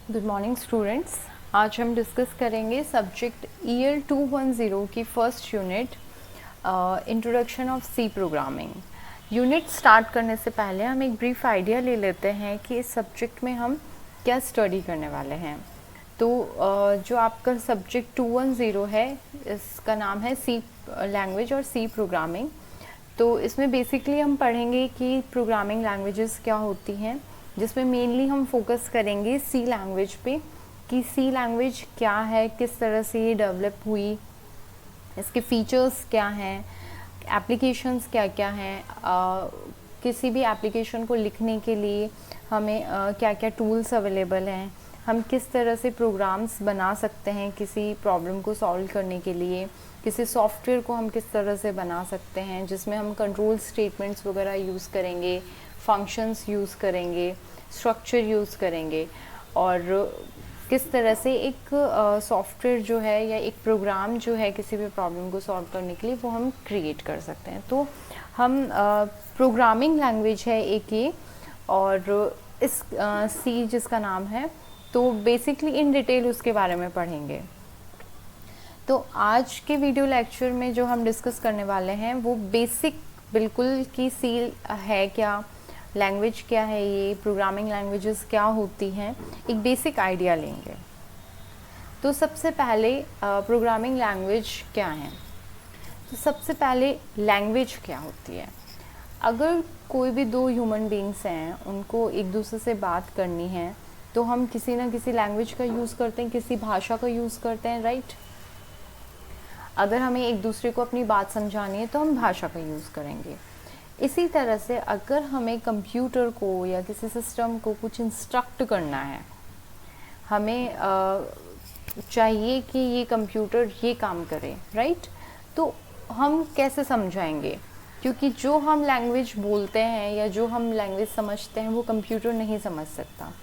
Good morning students. आज हम discuss करेंगे सब्जेक्ट EL 210 की first unit introduction of C programming. Unit start करने से पहले हम एक ब्रीफ आइडिया ले लेते हैं कि इस सब्जेक्ट में हम क्या स्टडी करने वाले हैं। तो जो आपका सब्जेक्ट 210 है, इसका नाम है सी लैंग्वेज और सी प्रोग्रामिंग। तो इसमें बेसिकली हम पढ़ेंगे कि प्रोग्रामिंग लैंग्वेजेस क्या होती हैं, जिसमें मेनली हम फोकस करेंगे सी लैंग्वेज पे कि सी लैंग्वेज क्या है, किस तरह से ये डेवलप हुई, इसके फीचर्स क्या हैं, एप्लीकेशंस क्या क्या हैं, किसी भी एप्लीकेशन को लिखने के लिए हमें क्या क्या टूल्स अवेलेबल हैं, हम किस तरह से प्रोग्राम्स बना सकते हैं किसी प्रॉब्लम को सॉल्व करने के लिए, किसी सॉफ्टवेयर को हम किस तरह से बना सकते हैं जिसमें हम कंट्रोल स्टेटमेंट्स वगैरह यूज़ करेंगे, फंक्शंस यूज़ करेंगे, स्ट्रक्चर यूज़ करेंगे, और किस तरह से एक सॉफ्टवेयर जो है या एक प्रोग्राम जो है किसी भी प्रॉब्लम को सॉल्व करने के लिए वो हम क्रिएट कर सकते हैं। तो हम प्रोग्रामिंग लैंग्वेज है एक ये, और इस सी जिसका नाम है, तो बेसिकली इन डिटेल उसके बारे में पढ़ेंगे। तो आज के वीडियो लेक्चर में जो हम डिस्कस करने वाले हैं वो बेसिक बिल्कुल कि सी है क्या, लैंग्वेज क्या है, ये प्रोग्रामिंग लैंग्वेजेस क्या होती हैं, एक बेसिक आइडिया लेंगे। तो सबसे पहले प्रोग्रामिंग लैंग्वेज क्या है। तो सबसे पहले लैंग्वेज क्या होती है। अगर कोई भी दो ह्यूमन बींग्स हैं, उनको एक दूसरे से बात करनी है तो हम किसी ना किसी लैंग्वेज का यूज़ करते हैं, किसी भाषा का यूज़ करते हैं, राइट। अगर हमें एक दूसरे को अपनी बात समझानी है तो हम भाषा का यूज़ करेंगे। इसी तरह से अगर हमें कंप्यूटर को या किसी सिस्टम को कुछ इंस्ट्रक्ट करना है, हमें चाहिए कि ये कंप्यूटर ये काम करे, राइट, तो हम कैसे समझाएंगे, क्योंकि जो हम लैंग्वेज बोलते हैं या जो हम लैंग्वेज समझते हैं वो कंप्यूटर नहीं समझ सकता।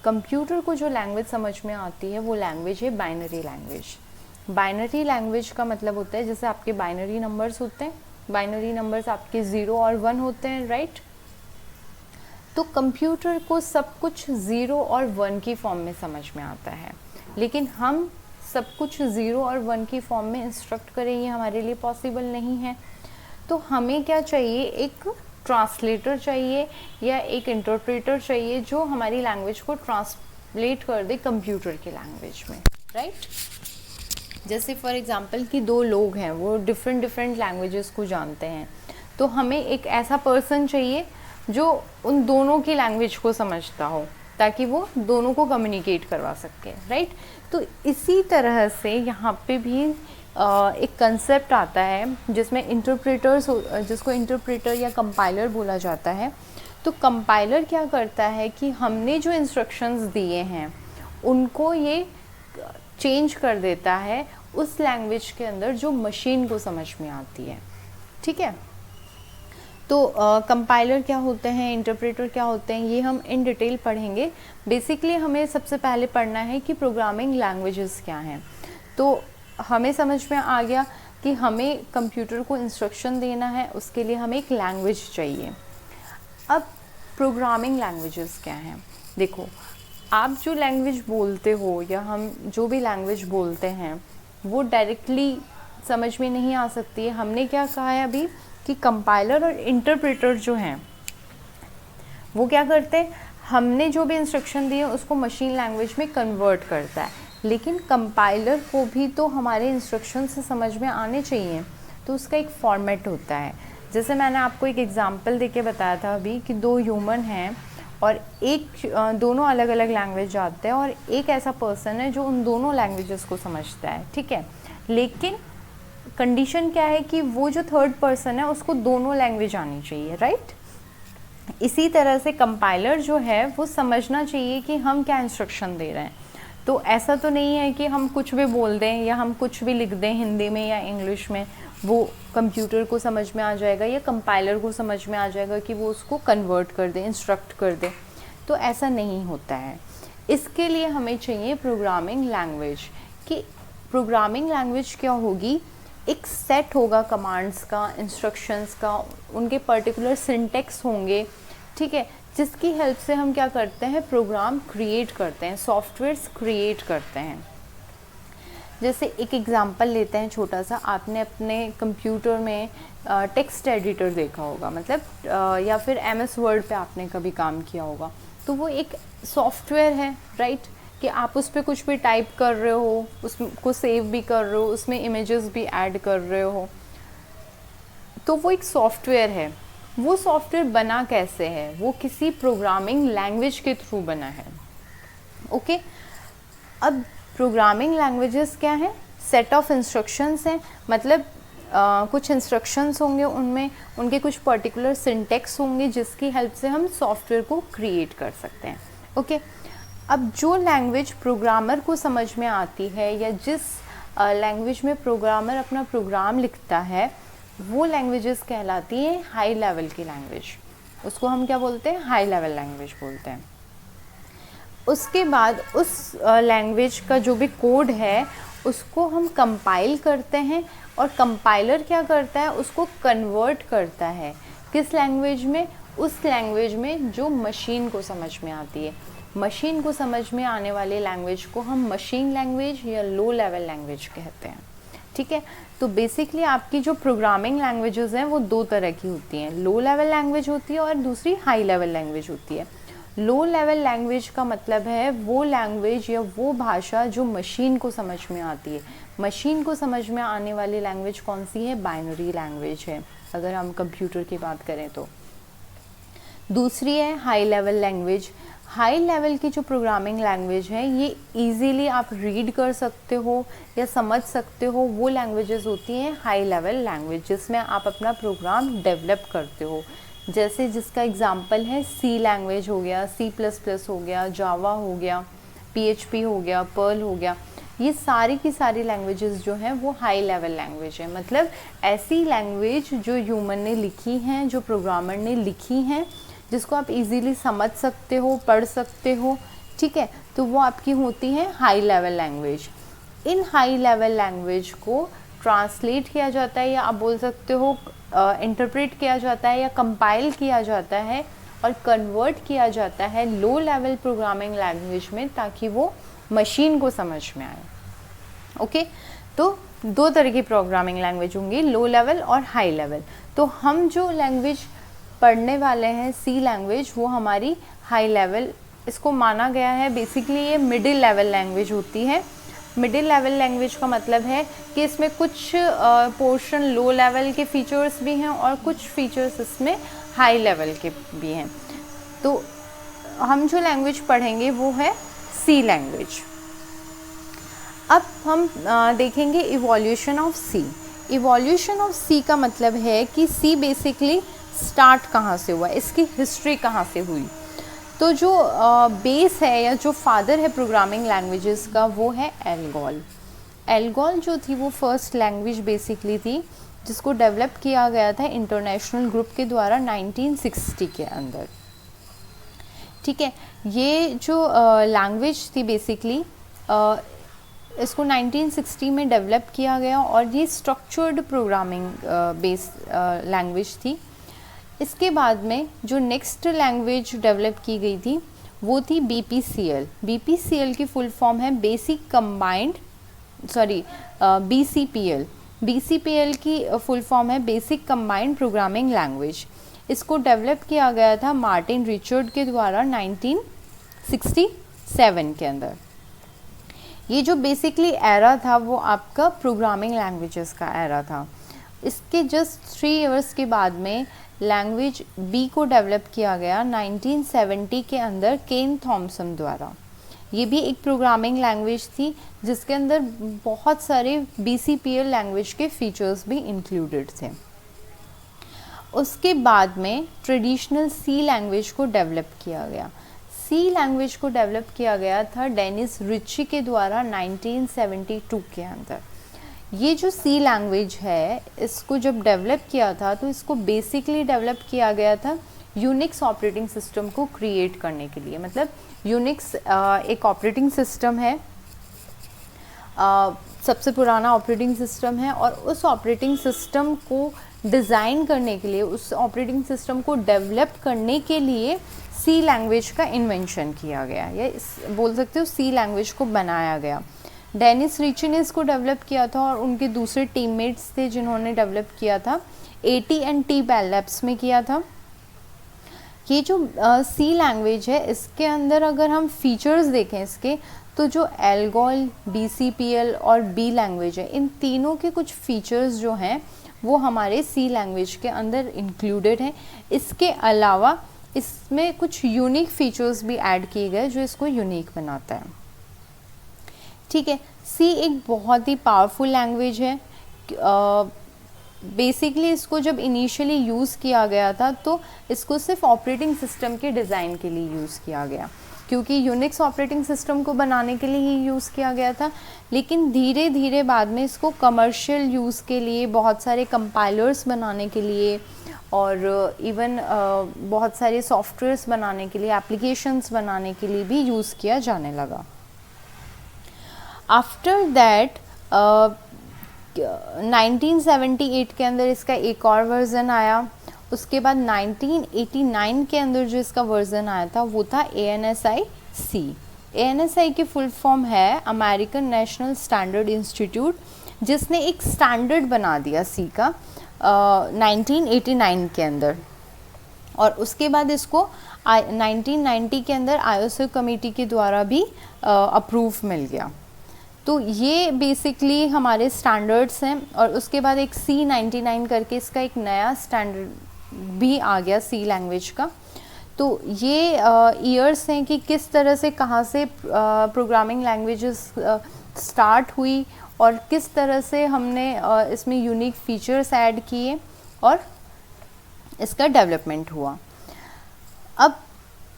कंप्यूटर को जो लैंग्वेज समझ में आती है वो लैंग्वेज है बाइनरी लैंग्वेज। बाइनरी लैंग्वेज का मतलब होता है जैसे आपके बाइनरी नंबर्स होते हैं, बाइनरी नंबर्स आपके 0 और 1 होते हैं, राइट। तो कंप्यूटर को सब कुछ 0 और 1 की फॉर्म में समझ में आता है, लेकिन हम सब कुछ 0 और 1 की फॉर्म में इंस्ट्रक्ट करें ये हमारे लिए पॉसिबल नहीं है। तो हमें क्या चाहिए, एक ट्रांसलेटर चाहिए या एक इंटरप्रेटर चाहिए जो हमारी लैंग्वेज को ट्रांसलेट कर दे कंप्यूटर की लैंग्वेज में, राइट। जैसे फॉर एग्जांपल कि दो लोग हैं, वो डिफरेंट लैंग्वेजेस को जानते हैं, तो हमें एक ऐसा पर्सन चाहिए जो उन दोनों की लैंग्वेज को समझता हो ताकि वो दोनों को कम्युनिकेट करवा सके, राइट। तो इसी तरह से यहाँ पे भी एक कंसेप्ट आता है जिसमें इंटरप्रेटर्स, जिसको इंटरप्रेटर या कंपाइलर बोला जाता है। तो कंपाइलर क्या करता है कि हमने जो इंस्ट्रक्शंस दिए हैं उनको ये चेंज कर देता है उस लैंग्वेज के अंदर जो मशीन को समझ में आती है, ठीक है। तो कंपाइलर क्या होते हैं, इंटरप्रेटर क्या होते हैं, ये हम इन डिटेल पढ़ेंगे। बेसिकली हमें सबसे पहले पढ़ना है कि प्रोग्रामिंग लैंग्वेजेस क्या हैं। तो हमें समझ में आ गया कि हमें कंप्यूटर को इंस्ट्रक्शन देना है, उसके लिए हमें एक लैंग्वेज चाहिए। अब प्रोग्रामिंग लैंग्वेजेस क्या हैं। देखो, आप जो लैंग्वेज बोलते हो या हम जो भी लैंग्वेज बोलते हैं वो डायरेक्टली समझ में नहीं आ सकती है। हमने क्या कहा है अभी कि कंपाइलर और इंटरप्रेटर जो हैं वो क्या करते हैं, हमने जो भी इंस्ट्रक्शन दिए उसको मशीन लैंग्वेज में कन्वर्ट करता है, लेकिन कंपाइलर को भी तो हमारे इंस्ट्रक्शन से समझ में आने चाहिए, तो उसका एक फॉर्मेट होता है। जैसे मैंने आपको एक एग्जांपल देके बताया था अभी कि दो ह्यूमन हैं और दोनों अलग अलग लैंग्वेज जानते हैं और एक ऐसा पर्सन है जो उन दोनों लैंग्वेजेस को समझता है, ठीक है। लेकिन कंडीशन क्या है कि वो जो थर्ड पर्सन है उसको दोनों लैंग्वेज आनी चाहिए, राइट। इसी तरह से कंपाइलर जो है वो समझना चाहिए कि हम क्या इंस्ट्रक्शन दे रहे हैं। तो ऐसा तो नहीं है कि हम कुछ भी बोल दें या हम कुछ भी लिख दें हिंदी में या इंग्लिश में, वो कंप्यूटर को समझ में आ जाएगा या कंपाइलर को समझ में आ जाएगा कि वो उसको कन्वर्ट कर दे, इंस्ट्रक्ट कर दे। तो ऐसा नहीं होता है। इसके लिए हमें चाहिए प्रोग्रामिंग लैंग्वेज। कि प्रोग्रामिंग लैंग्वेज क्या होगी, एक सेट होगा कमांड्स का, इंस्ट्रक्शंस का, उनके पर्टिकुलर सिंटेक्स होंगे, ठीक है। जिसकी हेल्प से हम क्या करते हैं, प्रोग्राम क्रिएट करते हैं, सॉफ्टवेयर्स क्रिएट करते हैं। जैसे एक एग्जांपल लेते हैं छोटा सा, आपने अपने कंप्यूटर में टेक्स्ट एडिटर देखा होगा, मतलब या फिर MS वर्ड पे आपने कभी काम किया होगा, तो वो एक सॉफ्टवेयर है, राइट, कि आप उस पर कुछ भी टाइप कर रहे हो, उसको सेव भी कर रहे हो, उसमें इमेजेस भी ऐड कर रहे हो, तो वो एक सॉफ्टवेयर है। वो सॉफ्टवेयर बना कैसे है, वो किसी प्रोग्रामिंग लैंग्वेज के थ्रू बना है। ओके, अब प्रोग्रामिंग लैंग्वेजेस क्या हैं, सेट ऑफ इंस्ट्रक्शंस हैं, मतलब कुछ इंस्ट्रक्शंस होंगे, उनमें उनके कुछ पर्टिकुलर सिंटेक्स होंगे जिसकी हेल्प से हम सॉफ्टवेयर को क्रिएट कर सकते हैं। ओके, अब जो लैंग्वेज प्रोग्रामर को समझ में आती है या जिस लैंग्वेज में प्रोग्रामर अपना प्रोग्राम लिखता है, वो लैंग्वेजेस कहलाती हैं हाई लेवल की लैंग्वेज। उसको हम क्या बोलते हैं, हाई लेवल लैंग्वेज बोलते हैं। उसके बाद उस लैंग्वेज का जो भी कोड है उसको हम कंपाइल करते हैं, और कंपाइलर क्या करता है, उसको कन्वर्ट करता है किस लैंग्वेज में, उस लैंग्वेज में जो मशीन को समझ में आती है। मशीन को समझ में आने वाली लैंग्वेज को हम मशीन लैंग्वेज या लो लेवल लैंग्वेज कहते हैं। ठीक है, तो बेसिकली आपकी जो प्रोग्रामिंग लैंग्वेजेस हैं वो दो तरह की होती हैं, लो लेवल लैंग्वेज होती है और दूसरी हाई लेवल लैंग्वेज होती है। लो लेवल लैंग्वेज का मतलब है वो लैंग्वेज या वो भाषा जो मशीन को समझ में आती है। मशीन को समझ में आने वाली लैंग्वेज कौन सी है, बाइनरी लैंग्वेज है, अगर हम कंप्यूटर की बात करें तो। दूसरी है high level language. High level की जो प्रोग्रामिंग लैंग्वेज है ये इजीली आप रीड कर सकते हो या समझ सकते हो, वो लैंग्वेजेस होती हैं हाई लेवल लैंग्वेज, जिसमें आप अपना प्रोग्राम डेवलप करते हो। जैसे जिसका एग्जांपल है सी लैंग्वेज हो गया, C++ हो गया, जावा हो गया, PHP हो गया, पर्ल हो गया। ये सारी की सारी लैंग्वेजेस जो हैं वो हाई लेवल लैंग्वेज है, मतलब ऐसी लैंग्वेज जो ह्यूमन ने लिखी हैं, जो प्रोग्रामर ने लिखी हैं, जिसको आप इजीली समझ सकते हो, पढ़ सकते हो। ठीक है, तो वो आपकी होती है हाई लेवल लैंग्वेज। इन हाई लेवल लैंग्वेज को ट्रांसलेट किया जाता है, या आप बोल सकते हो इंटरप्रेट किया जाता है, या कंपाइल किया जाता है और कन्वर्ट किया जाता है लो लेवल प्रोग्रामिंग लैंग्वेज में, ताकि वो मशीन को समझ में आए। ओके, तो दो तरह की प्रोग्रामिंग लैंग्वेज होंगी, लो लेवल और हाई लेवल। तो हम जो लैंग्वेज पढ़ने वाले हैं सी लैंग्वेज, वो हमारी हाई लेवल, इसको माना गया है बेसिकली ये मिडिल लेवल लैंग्वेज होती है। मिडिल लेवल लैंग्वेज का मतलब है कि इसमें कुछ पोर्शन लो लेवल के फीचर्स भी हैं और कुछ फीचर्स इसमें हाई लेवल के भी हैं। तो हम जो लैंग्वेज पढ़ेंगे वो है सी लैंग्वेज। अब हम देखेंगे evolution of C. Evolution of C का मतलब है कि सी बेसिकली स्टार्ट कहाँ से हुआ, इसकी हिस्ट्री कहाँ से हुई। तो जो बेस है या जो फादर है प्रोग्रामिंग लैंग्वेजेस का, वो है एल्गोल। एल्गोल जो थी वो फर्स्ट लैंग्वेज बेसिकली थी जिसको डेवलप किया गया था इंटरनेशनल ग्रुप के द्वारा 1960 के अंदर। ठीक है, ये जो लैंग्वेज थी बेसिकली इसको 1960 में डेवलप किया गया और ये स्ट्रक्चर्ड प्रोग्रामिंग बेस लैंग्वेज थी। इसके बाद में जो नेक्स्ट लैंग्वेज डेवलप की गई थी वो थी BPCL। BPCL की फुल फॉर्म है बेसिक कंबाइंड, BCPL। BCPL की फुल फॉर्म है बेसिक कंबाइंड प्रोग्रामिंग लैंग्वेज। इसको डेवलप किया गया था मार्टिन रिचर्ड के द्वारा 1967 के अंदर। ये जो बेसिकली एरा था वो आपका प्रोग्रामिंग लैंग्वेजेस का एरा था। इसके जस्ट 3 इयर्स के बाद में लैंग्वेज बी को डेवलप किया गया 1970 के अंदर केन थॉमसन द्वारा। ये भी एक प्रोग्रामिंग लैंग्वेज थी जिसके अंदर बहुत सारे BCPL लैंग्वेज के फीचर्स भी इंक्लूडेड थे। उसके बाद में ट्रेडिशनल सी लैंग्वेज को डेवलप किया गया। सी लैंग्वेज को डेवलप किया गया था डेनिस रिची के द्वारा 1972 के अंदर। ये जो सी लैंग्वेज है इसको जब डेवलप किया था तो इसको बेसिकली डेवलप किया गया था यूनिक्स ऑपरेटिंग सिस्टम को क्रिएट करने के लिए। मतलब यूनिक्स एक ऑपरेटिंग सिस्टम है, सबसे पुराना ऑपरेटिंग सिस्टम है, और उस ऑपरेटिंग सिस्टम को डिज़ाइन करने के लिए, उस ऑपरेटिंग सिस्टम को डेवलप करने के लिए सी लैंग्वेज का इन्वेंशन किया गया, या बोल सकते हो सी लैंग्वेज को बनाया गया। डेनिस रिची ने इसको डेवलप किया था और उनके दूसरे टीममेट्स थे जिन्होंने डेवलप किया था, AT&T बेल लैब्स में किया था। ये जो सी लैंग्वेज है, इसके अंदर अगर हम फीचर्स देखें इसके, तो जो एल्गोल, DCPL और B लैंग्वेज है, इन तीनों के कुछ फीचर्स जो हैं वो हमारे सी लैंग्वेज के अंदर इंक्लूडेड हैं। इसके अलावा इसमें कुछ यूनिक फीचर्स भी ऐड किए गए जो इसको यूनिक बनाता है। ठीक है, सी एक बहुत ही पावरफुल लैंग्वेज है। बेसिकली इसको जब इनिशियली यूज़ किया गया था तो इसको सिर्फ ऑपरेटिंग सिस्टम के डिज़ाइन के लिए यूज़ किया गया, क्योंकि यूनिक्स ऑपरेटिंग सिस्टम को बनाने के लिए ही यूज़ किया गया था। लेकिन धीरे धीरे बाद में इसको कमर्शियल यूज़ के लिए, बहुत सारे कंपाइलर्स बनाने के लिए और इवन बहुत सारे सॉफ्टवेयर्स बनाने के लिए, एप्लीकेशंस बनाने के लिए भी यूज़ किया जाने लगा। आफ्टर दैट 1978 के अंदर इसका एक और वर्ज़न आया। उसके बाद 1989 के अंदर जो इसका वर्ज़न आया था वो था ANSI-C। ANSI की फुल फॉर्म है अमेरिकन नेशनल स्टैंडर्ड इंस्टीट्यूट, जिसने एक स्टैंडर्ड बना दिया सी का 1989 के अंदर। और उसके बाद इसको 1990 के अंदर ISO कमेटी के द्वारा भी अप्रूव मिल गया। तो ये बेसिकली हमारे स्टैंडर्ड्स हैं। और उसके बाद एक C99 करके इसका एक नया स्टैंडर्ड भी आ गया सी लैंग्वेज का। तो ये ईयर्स हैं कि किस तरह से, कहाँ से प्रोग्रामिंग लैंग्वेजेस स्टार्ट हुई और किस तरह से हमने इसमें यूनिक फीचर्स ऐड किए और इसका डेवलपमेंट हुआ। अब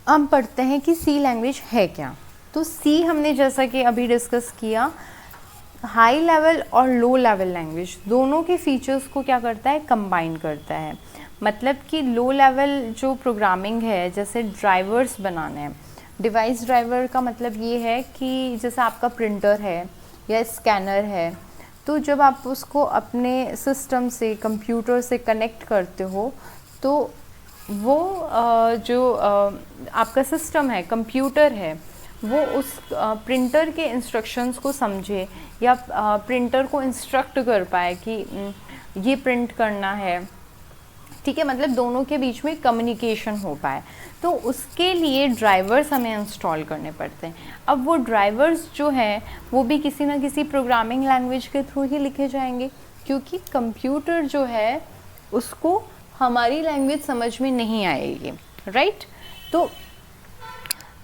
हम पढ़ते हैं कि सी लैंग्वेज है क्या। तो सी हमने जैसा कि अभी डिस्कस किया, हाई लेवल और लो लेवल लैंग्वेज दोनों के फीचर्स को क्या करता है, कंबाइन करता है। मतलब कि लो लेवल जो प्रोग्रामिंग है, जैसे ड्राइवर्स बनाने हैं, डिवाइस ड्राइवर का मतलब ये है कि जैसे आपका प्रिंटर है या स्कैनर है, तो जब आप उसको अपने सिस्टम से, कंप्यूटर से कनेक्ट करते हो तो वो जो आपका सिस्टम है, कंप्यूटर है, वो उस प्रिंटर के इंस्ट्रक्शंस को समझे या प्रिंटर को इंस्ट्रक्ट कर पाए कि ये प्रिंट करना है। ठीक है, मतलब दोनों के बीच में कम्युनिकेशन हो पाए, तो उसके लिए ड्राइवर्स हमें इंस्टॉल करने पड़ते हैं। अब वो ड्राइवर्स जो हैं वो भी किसी ना किसी प्रोग्रामिंग लैंग्वेज के थ्रू ही लिखे जाएंगे, क्योंकि कंप्यूटर जो है उसको हमारी लैंग्वेज समझ में नहीं आएगी, राइट। तो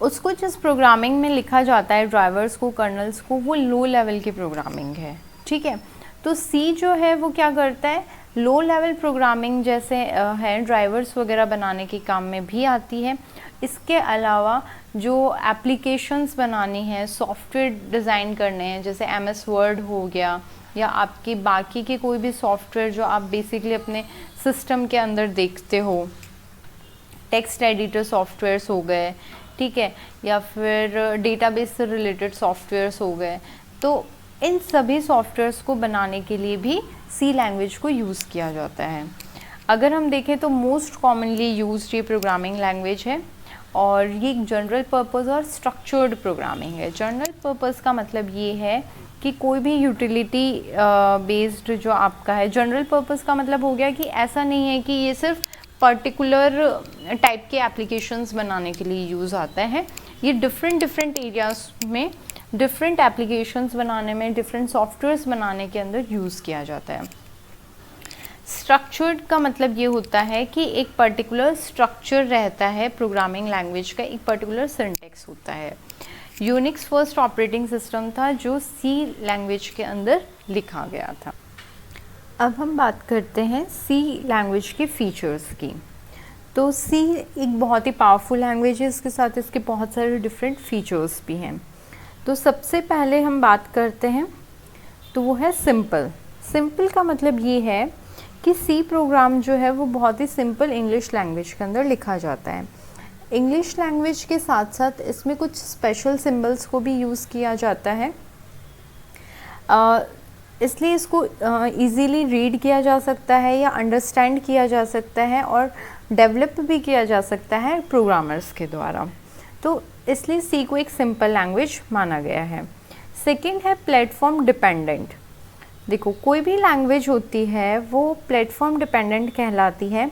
उसको जिस प्रोग्रामिंग में लिखा जाता है ड्राइवर्स को, कर्नल्स को, वो लो लेवल की प्रोग्रामिंग है। ठीक है, तो सी जो है वो क्या करता है, लो लेवल प्रोग्रामिंग जैसे है ड्राइवर्स वगैरह बनाने के काम में भी आती है। इसके अलावा जो एप्लीकेशंस बनानी है, सॉफ्टवेयर डिज़ाइन करने हैं, जैसे MS वर्ड हो गया या आपकी बाकी के कोई भी सॉफ्टवेयर जो आप बेसिकली अपने सिस्टम के अंदर देखते हो, टेक्स्ट एडिटर सॉफ्टवेयर्स हो गए, ठीक है, या फिर डेटाबेस से रिलेटेड सॉफ्टवेयर्स हो गए, तो इन सभी सॉफ्टवेयर्स को बनाने के लिए भी सी लैंग्वेज को यूज़ किया जाता है। अगर हम देखें तो मोस्ट कॉमनली यूज्ड ये प्रोग्रामिंग लैंग्वेज है और ये एक जनरल पर्पस और स्ट्रक्चर्ड प्रोग्रामिंग है। जनरल पर्पस का मतलब ये है कि कोई भी यूटिलिटी बेस्ड जो आपका है, जनरल पर्पस का मतलब हो गया कि ऐसा नहीं है कि ये सिर्फ पर्टिकुलर टाइप के एप्लीकेशंस बनाने के लिए यूज़ आता है। ये डिफरेंट एरियाज़ में, डिफरेंट एप्लीकेशंस बनाने में, डिफरेंट सॉफ्टवेयर्स बनाने के अंदर यूज़ किया जाता है। स्ट्रक्चर्ड का मतलब ये होता है कि एक पर्टिकुलर स्ट्रक्चर रहता है प्रोग्रामिंग लैंग्वेज का, एक पर्टिकुलर सिंटेक्स होता है। यूनिक्स फर्स्ट ऑपरेटिंग सिस्टम था जो सी लैंग्वेज के अंदर लिखा गया था। अब हम बात करते हैं सी लैंग्वेज के फीचर्स की। तो सी एक बहुत ही पावरफुल लैंग्वेज है, इसके साथ इसके बहुत सारे डिफरेंट फीचर्स भी हैं। तो सबसे पहले हम बात करते हैं तो वो है सिंपल। सिंपल का मतलब ये है कि सी प्रोग्राम जो है वो बहुत ही सिंपल इंग्लिश लैंग्वेज के अंदर लिखा जाता है। इंग्लिश लैंग्वेज के साथ साथ इसमें कुछ स्पेशल सिंबल्स को भी यूज़ किया जाता है। इसलिए इसको इजीली रीड किया जा सकता है या अंडरस्टैंड किया जा सकता है और डेवलप भी किया जा सकता है प्रोग्रामर्स के द्वारा। तो इसलिए सी को एक सिंपल लैंग्वेज माना गया है। सेकंड है प्लेटफॉर्म डिपेंडेंट। देखो, कोई भी लैंग्वेज होती है वो प्लेटफॉर्म डिपेंडेंट कहलाती है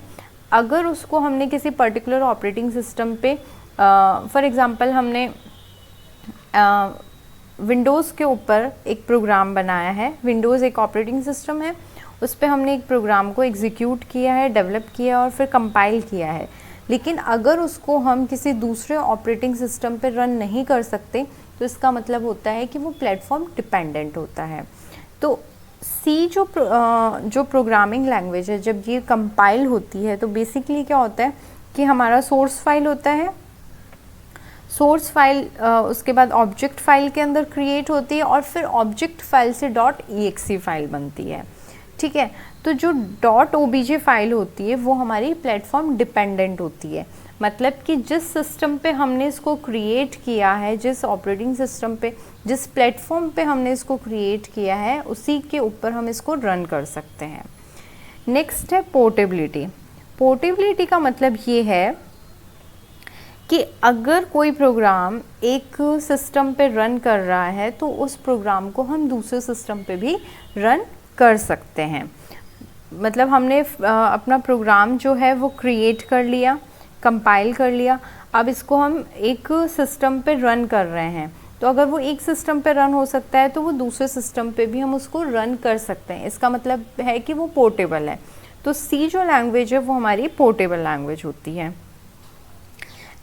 अगर उसको हमने किसी पर्टिकुलर ऑपरेटिंग सिस्टम पे, फॉर एग्ज़ाम्पल हमने विंडोज़ के ऊपर एक प्रोग्राम बनाया है। विंडोज़ एक ऑपरेटिंग सिस्टम है, उस पर हमने एक प्रोग्राम को एग्जीक्यूट किया है, डेवलप किया और फिर कंपाइल किया है। लेकिन अगर उसको हम किसी दूसरे ऑपरेटिंग सिस्टम पर रन नहीं कर सकते तो इसका मतलब होता है कि वो प्लेटफॉर्म डिपेंडेंट होता है। तो सी जो प्रोग्रामिंग लैंग्वेज है, जब ये कंपाइल होती है तो बेसिकली क्या होता है कि हमारा सोर्स फाइल होता है, सोर्स फाइल उसके बाद ऑब्जेक्ट फाइल के अंदर क्रिएट होती है और फिर ऑब्जेक्ट फाइल से .exe फाइल बनती है। ठीक है, तो जो .obj फाइल होती है वो हमारी प्लेटफॉर्म डिपेंडेंट होती है। मतलब कि जिस सिस्टम पे हमने इसको क्रिएट किया है, जिस ऑपरेटिंग सिस्टम पे, जिस प्लेटफॉर्म पे हमने इसको क्रिएट किया है, उसी के ऊपर हम इसको रन कर सकते हैं। नेक्स्ट है पोर्टेबिलिटी। पोर्टेबिलिटी का मतलब ये है कि अगर कोई प्रोग्राम एक सिस्टम पे रन कर रहा है तो उस प्रोग्राम को हम दूसरे सिस्टम पे भी रन कर सकते हैं। मतलब हमने अपना प्रोग्राम जो है वो क्रिएट कर लिया, कंपाइल कर लिया, अब इसको हम एक सिस्टम पे रन कर रहे हैं, तो अगर वो एक सिस्टम पे रन हो सकता है तो वो दूसरे सिस्टम पे भी हम उसको रन कर सकते हैं। इसका मतलब है कि वो पोर्टेबल है। तो सी जो लैंग्वेज है वो हमारी पोर्टेबल लैंग्वेज होती है।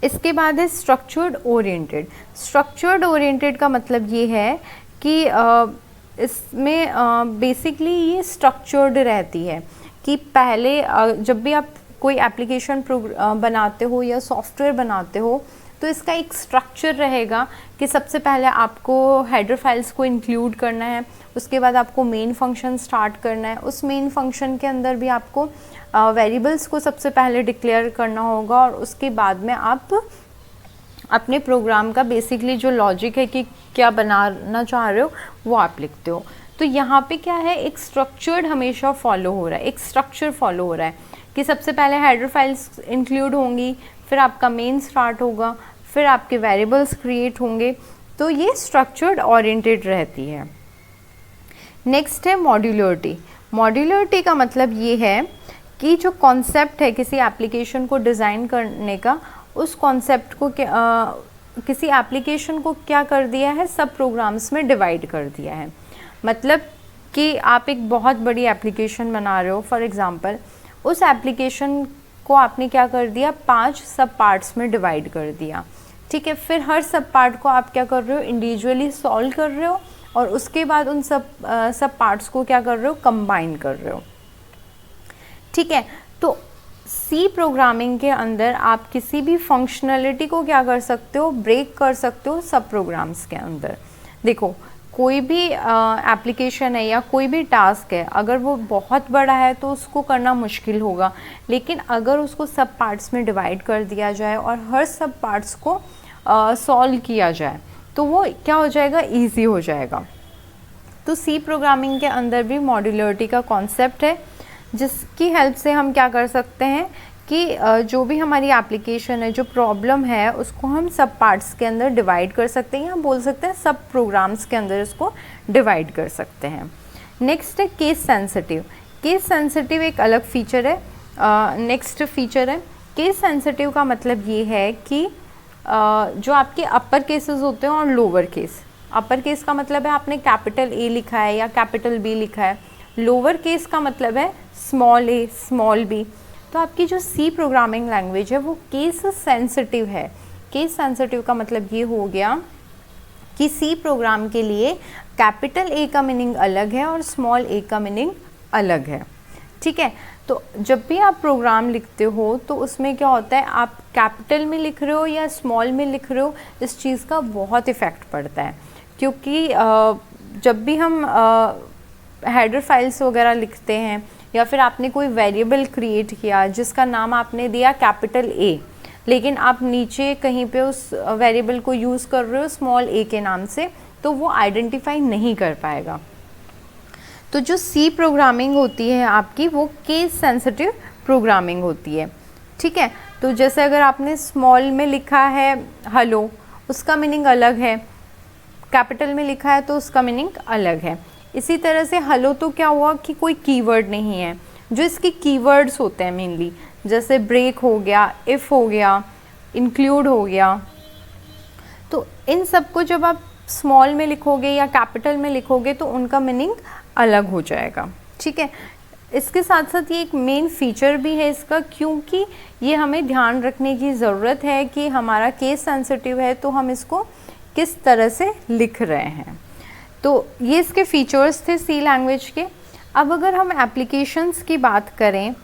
इसके बाद है स्ट्रक्चर्ड ओरिएंटेड। स्ट्रक्चर्ड ओरिएंटेड का मतलब ये है कि इसमें बेसिकली ये स्ट्रक्चर्ड रहती है कि पहले जब भी आप कोई एप्लीकेशन बनाते हो या सॉफ्टवेयर बनाते हो तो इसका एक स्ट्रक्चर रहेगा कि सबसे पहले आपको हेडर फाइल्स को इंक्लूड करना है, उसके बाद आपको मेन फंक्शन स्टार्ट करना है, उस मेन फंक्शन के अंदर भी आपको वेरिएबल्स को सबसे पहले डिक्लेयर करना होगा और उसके बाद में आप अपने प्रोग्राम का बेसिकली जो लॉजिक है कि क्या बनाना चाह रहे हो वो आप लिखते हो। तो यहाँ पे क्या है, एक स्ट्रक्चर्ड हमेशा फॉलो हो रहा है, एक स्ट्रक्चर फॉलो हो रहा है कि सबसे पहले हेडर फाइल्स इंक्लूड होंगी, फिर आपका मेन स्टार्ट होगा, फिर आपके वेरिएबल्स क्रिएट होंगे। तो ये स्ट्रक्चर्ड ओरिएंटेड रहती है। नेक्स्ट है मॉड्यूलरिटी। मॉड्यूलरिटी का मतलब ये है कि जो कॉन्सेप्ट है किसी एप्लीकेशन को डिज़ाइन करने का, उस कॉन्सेप्ट को किसी एप्लीकेशन को क्या कर दिया है, सब प्रोग्राम्स में डिवाइड कर दिया है। मतलब कि आप एक बहुत बड़ी एप्लीकेशन बना रहे हो, फॉर एग्ज़ाम्पल उस एप्लीकेशन को आपने क्या कर दिया, 5 सब पार्ट्स में डिवाइड कर दिया। ठीक है, फिर हर सब पार्ट को आप क्या कर रहे हो, इंडिविजुअली सॉल्व कर रहे हो और उसके बाद उन सब पार्ट्स को क्या कर रहे हो, कंबाइन कर रहे हो। ठीक है, तो सी प्रोग्रामिंग के अंदर आप किसी भी फंक्शनलिटी को क्या कर सकते हो, ब्रेक कर सकते हो सब प्रोग्राम्स के अंदर। देखो, कोई भी एप्लीकेशन है या कोई भी टास्क है, अगर वो बहुत बड़ा है तो उसको करना मुश्किल होगा, लेकिन अगर उसको सब पार्ट्स में डिवाइड कर दिया जाए और हर सब पार्ट्स को सॉल्व किया जाए तो वो क्या हो जाएगा, ईजी हो जाएगा। तो सी प्रोग्रामिंग के अंदर भी मॉड्यूलरिटी का कॉन्सेप्ट है, जिसकी हेल्प से हम क्या कर सकते हैं कि जो भी हमारी एप्लीकेशन है, जो प्रॉब्लम है, उसको हम सब पार्ट्स के अंदर डिवाइड कर सकते हैं या बोल सकते हैं सब प्रोग्राम्स के अंदर इसको डिवाइड कर सकते हैं। नेक्स्ट है केस सेंसिटिव। केस सेंसिटिव एक अलग फीचर है, नेक्स्ट फीचर है। केस सेंसिटिव का मतलब ये है कि जो आपके अपर केसेस होते हैं और लोअर केस। अपर केस का मतलब है आपने कैपिटल ए लिखा है या कैपिटल बी लिखा है, लोअर केस का मतलब है स्मॉल ए, स्मॉल बी। तो आपकी जो सी प्रोग्रामिंग लैंग्वेज है वो केस सेंसिटिव है। केस सेंसिटिव का मतलब ये हो गया कि सी प्रोग्राम के लिए कैपिटल ए का मीनिंग अलग है और स्मॉल ए का मीनिंग अलग है। ठीक है, तो जब भी आप प्रोग्राम लिखते हो तो उसमें क्या होता है, आप कैपिटल में लिख रहे हो या स्मॉल में लिख रहे हो, इस चीज़ का बहुत इफ़ेक्ट पड़ता है। क्योंकि जब भी हम हेडर फाइल्स वगैरह लिखते हैं या फिर आपने कोई वेरिएबल क्रिएट किया जिसका नाम आपने दिया कैपिटल ए, लेकिन आप नीचे कहीं पे उस वेरिएबल को यूज़ कर रहे हो स्मॉल ए के नाम से, तो वो आइडेंटिफाई नहीं कर पाएगा। तो जो सी प्रोग्रामिंग होती है आपकी वो केस सेंसिटिव प्रोग्रामिंग होती है, ठीक है। तो जैसे अगर आपने स्मॉल में लिखा है हेलो, उसका मीनिंग अलग है, कैपिटल में लिखा है तो उसका मीनिंग अलग है। इसी तरह से हेलो तो क्या हुआ कि कोई कीवर्ड नहीं है, जो इसके कीवर्ड्स होते हैं मेनली, जैसे ब्रेक हो गया, इफ़ हो गया, इंक्लूड हो गया, तो इन सब को जब आप स्मॉल में लिखोगे या कैपिटल में लिखोगे तो उनका मीनिंग अलग हो जाएगा, ठीक है। इसके साथ साथ ये एक मेन फीचर भी है इसका, क्योंकि ये हमें ध्यान रखने की ज़रूरत है कि हमारा केस सेंसिटिव है तो हम इसको किस तरह से लिख रहे हैं। तो ये इसके फीचर्स थे सी लैंग्वेज के। अब अगर हम एप्लीकेशंस की बात करें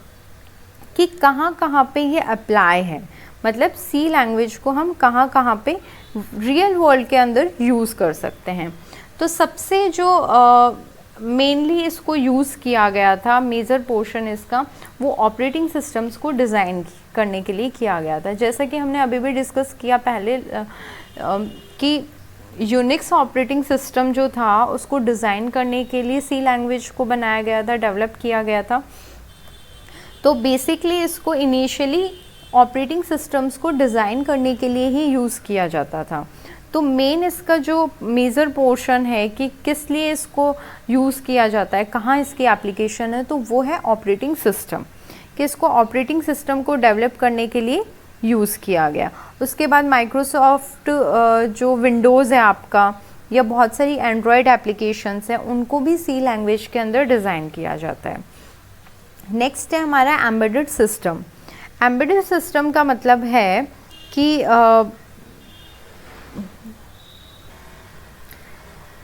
कि कहाँ कहाँ पे ये अप्लाई है, मतलब सी लैंग्वेज को हम कहाँ कहाँ पे रियल वर्ल्ड के अंदर यूज़ कर सकते हैं, तो सबसे जो मेनली इसको यूज़ किया गया था, मेजर पोर्शन इसका, वो ऑपरेटिंग सिस्टम्स को डिज़ाइन करने के लिए किया गया था। जैसा कि हमने अभी भी डिस्कस किया पहले कि यूनिक्स ऑपरेटिंग सिस्टम जो था उसको डिज़ाइन करने के लिए सी लैंग्वेज को बनाया गया था, डेवलप किया गया था। तो बेसिकली इसको इनिशियली ऑपरेटिंग सिस्टम्स को डिज़ाइन करने के लिए ही यूज़ किया जाता था। तो मेन इसका जो मेजर पोर्शन है कि किस लिए इसको यूज़ किया जाता है, कहाँ इसकी एप्लीकेशन है, तो वो है ऑपरेटिंग सिस्टम, कि इसको ऑपरेटिंग सिस्टम को डेवलप करने के लिए यूज़ किया गया। उसके बाद माइक्रोसॉफ्ट जो विंडोज़ है आपका, या बहुत सारी एंड्रॉयड एप्लीकेशंस हैं, उनको भी सी लैंग्वेज के अंदर डिज़ाइन किया जाता है। नेक्स्ट है हमारा एम्बेडेड सिस्टम। एम्बेडेड सिस्टम का मतलब है कि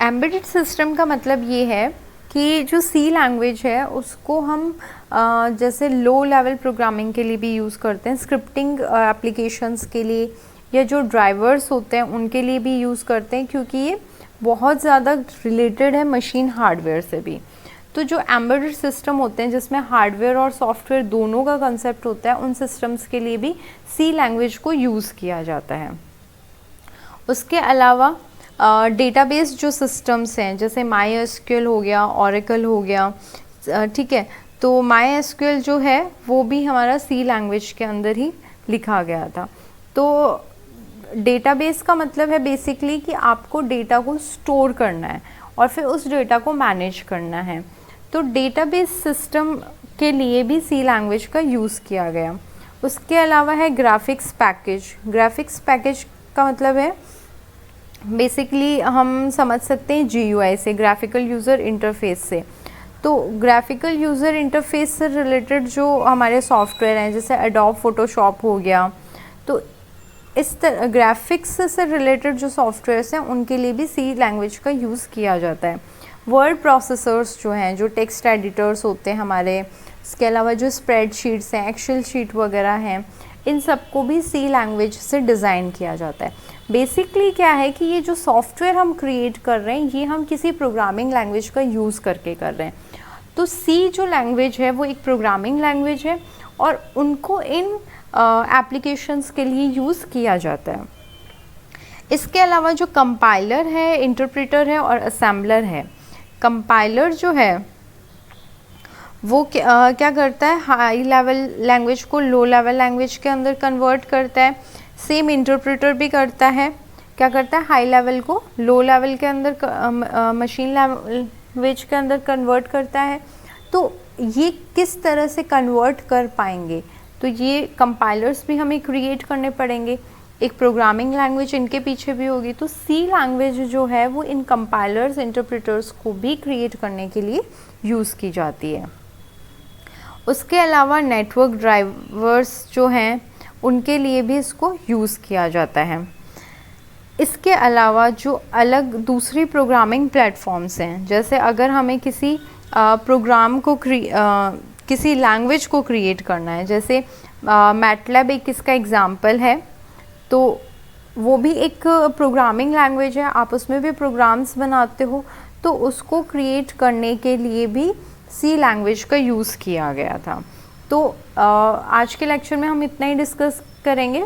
एम्बेडेड सिस्टम का मतलब ये है कि जो सी लैंग्वेज है उसको हम जैसे लो लेवल प्रोग्रामिंग के लिए भी यूज़ करते हैं, स्क्रिप्टिंग एप्लीकेशंस के लिए, या जो ड्राइवर्स होते हैं उनके लिए भी यूज़ करते हैं, क्योंकि ये बहुत ज़्यादा रिलेटेड है मशीन हार्डवेयर से भी। तो जो एम्बेडेड सिस्टम होते हैं जिसमें हार्डवेयर और सॉफ्टवेयर दोनों का कंसेप्ट होता है, उन सिस्टम्स के लिए भी सी लैंग्वेज को यूज़ किया जाता है। उसके अलावा डेटाबेस जो सिस्टम्स हैं, जैसे माई एसक्यूएल हो गया, ओरेकल हो गया, ठीक है, तो माई एसक्यूएल जो है वो भी हमारा सी लैंग्वेज के अंदर ही लिखा गया था। तो डेटाबेस का मतलब है बेसिकली कि आपको डेटा को स्टोर करना है और फिर उस डेटा को मैनेज करना है। तो डेटाबेस सिस्टम के लिए भी सी लैंग्वेज का यूज़ किया गया। उसके अलावा है ग्राफिक्स पैकेज। ग्राफिक्स पैकेज का मतलब है बेसिकली हम समझ सकते हैं GUI से, ग्राफिकल यूज़र इंटरफेस से। तो ग्राफिकल यूज़र इंटरफेस से रिलेटेड जो हमारे सॉफ्टवेयर हैं, जैसे एडोब फोटोशॉप हो गया, तो इस तरह ग्राफिक्स से रिलेटेड जो सॉफ्टवेयर्स हैं उनके लिए भी सी लैंग्वेज का यूज़ किया जाता है। वर्ड प्रोसेसर्स जो हैं, जो टेक्स्ट एडिटर्स होते हैं हमारे, इसके अलावा जो स्प्रेडशीट्स हैं, एक्सेल शीट वगैरह हैं, इन सबको भी सी लैंग्वेज से डिज़ाइन किया जाता है। बेसिकली क्या है कि ये जो सॉफ्टवेयर हम क्रिएट कर रहे हैं ये हम किसी प्रोग्रामिंग लैंग्वेज का यूज़ करके कर रहे हैं। तो सी जो लैंग्वेज है वो एक प्रोग्रामिंग लैंग्वेज है और उनको इन एप्लीकेशंस के लिए यूज़ किया जाता है। इसके अलावा जो कंपाइलर है, इंटरप्रेटर है और असेंबलर है। कंपाइलर जो है वो क्या करता है, हाई लेवल लैंग्वेज को लो लेवल लैंग्वेज के अंदर कन्वर्ट करता है। सेम इंटरप्रेटर भी करता है, क्या करता है, हाई लेवल को लो लेवल के अंदर मशीन लैंग्वेज के अंदर कन्वर्ट करता है। तो ये किस तरह से कन्वर्ट कर पाएंगे, तो ये कंपाइलर्स भी हमें क्रिएट करने पड़ेंगे, एक प्रोग्रामिंग लैंग्वेज इनके पीछे भी होगी। तो सी लैंग्वेज जो है वो इन कंपाइलर्स, इंटरप्रेटर्स को भी क्रिएट करने के लिए यूज़ की जाती है। उसके अलावा नेटवर्क ड्राइवर्स जो हैं उनके लिए भी इसको यूज़ किया जाता है। इसके अलावा जो अलग दूसरी प्रोग्रामिंग प्लेटफॉर्म्स हैं, जैसे अगर हमें किसी प्रोग्राम को किसी लैंग्वेज को क्रिएट करना है, जैसे मैटलैब एक इसका एग्ज़ाम्पल है, तो वो भी एक प्रोग्रामिंग लैंग्वेज है, आप उसमें भी प्रोग्राम्स बनाते हो, तो उसको क्रिएट करने के लिए भी सी लैंग्वेज का यूज़ किया गया था। तो आज के लेक्चर में हम इतना ही डिस्कस करेंगे,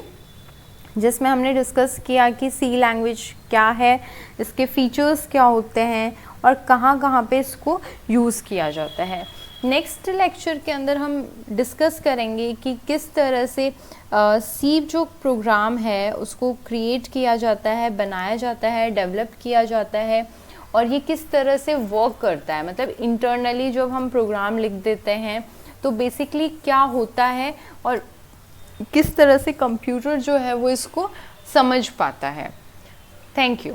जिसमें हमने डिस्कस किया कि सी लैंग्वेज क्या है, इसके फीचर्स क्या होते हैं और कहाँ कहाँ पे इसको यूज़ किया जाता है। नेक्स्ट लेक्चर के अंदर हम डिस्कस करेंगे कि किस तरह से सी जो प्रोग्राम है उसको क्रिएट किया जाता है, बनाया जाता है, डेवलप किया जाता है और ये किस तरह से वर्क करता है। मतलब इंटरनली जब हम प्रोग्राम लिख देते हैं तो बेसिकली क्या होता है और किस तरह से कंप्यूटर जो है वो इसको समझ पाता है। Thank you.